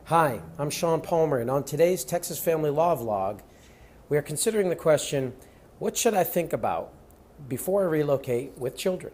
Hi, I'm Sean Palmer, and on today's Texas Family Law Vlog, we are considering the question, what should I think about before I relocate with children?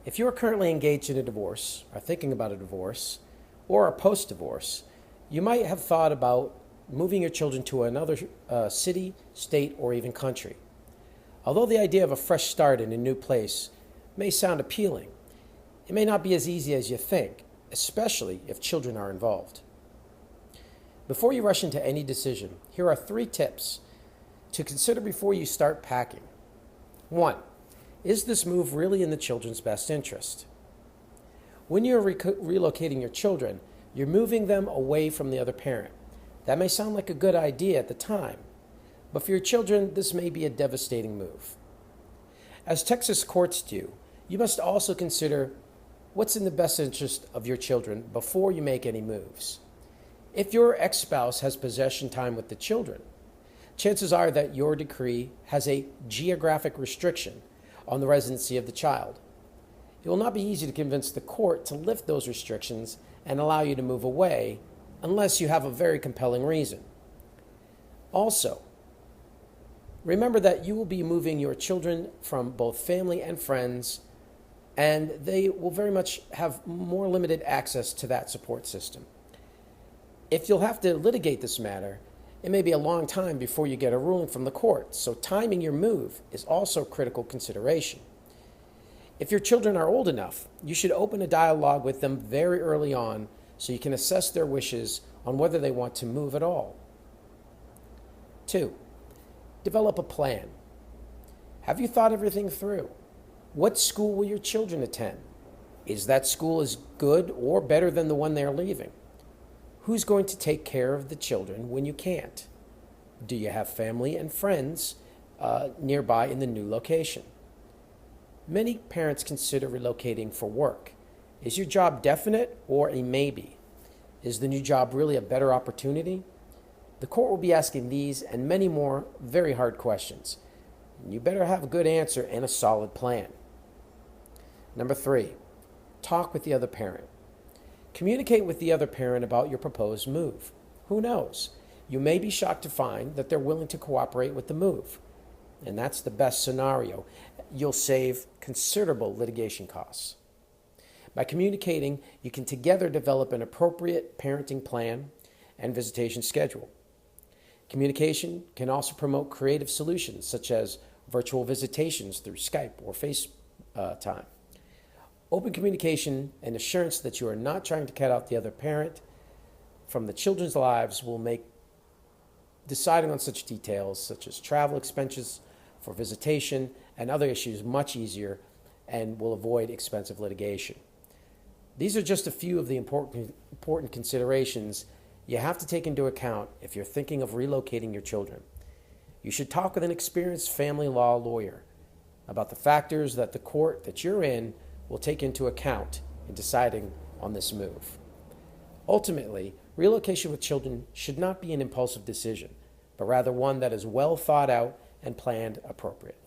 If you are currently engaged in a divorce, are thinking about a divorce, or are post-divorce, you might have thought about moving your children to another city, state, or even country. Although the idea of a fresh start in a new place may sound appealing, it may not be as easy as you think, especially if children are involved. Before you rush into any decision, here are 3 tips to consider before you start packing. 1. Is this move really in the children's best interest? When you're relocating your children, you're moving them away from the other parent. That may sound like a good idea at the time, but for your children, this may be a devastating move. As Texas courts do, you must also consider what's in the best interest of your children before you make any moves. If your ex-spouse has possession time with the children, chances are that your decree has a geographic restriction on the residency of the child. It will not be easy to convince the court to lift those restrictions and allow you to move away unless you have a very compelling reason. Also, remember that you will be moving your children from both family and friends, and they will very much have more limited access to that support system. If you'll have to litigate this matter, it may be a long time before you get a ruling from the court, so timing your move is also a critical consideration. If your children are old enough, you should open a dialogue with them very early on so you can assess their wishes on whether they want to move at all. 2. Develop a plan. Have you thought everything through? What school will your children attend? Is that school as good or better than the one they are leaving? Who's going to take care of the children when you can't? Do you have family and friends nearby in the new location? Many parents consider relocating for work. Is your job definite or a maybe? Is the new job really a better opportunity? The court will be asking these and many more very hard questions. You better have a good answer and a solid plan. Number 3, talk with the other parent. Communicate with the other parent about your proposed move. Who knows? You may be shocked to find that they're willing to cooperate with the move. And that's the best scenario. You'll save considerable litigation costs. By communicating, you can together develop an appropriate parenting plan and visitation schedule. Communication can also promote creative solutions such as virtual visitations through Skype or FaceTime. Open communication and assurance that you are not trying to cut out the other parent from the children's lives will make deciding on such details such as travel expenses for visitation and other issues much easier and will avoid expensive litigation. These are just a few of the important considerations you have to take into account if you're thinking of relocating your children. You should talk with an experienced family law lawyer about the factors that the court that you're in will take into account in deciding on this move. Ultimately, relocation with children should not be an impulsive decision, but rather one that is well thought out and planned appropriately.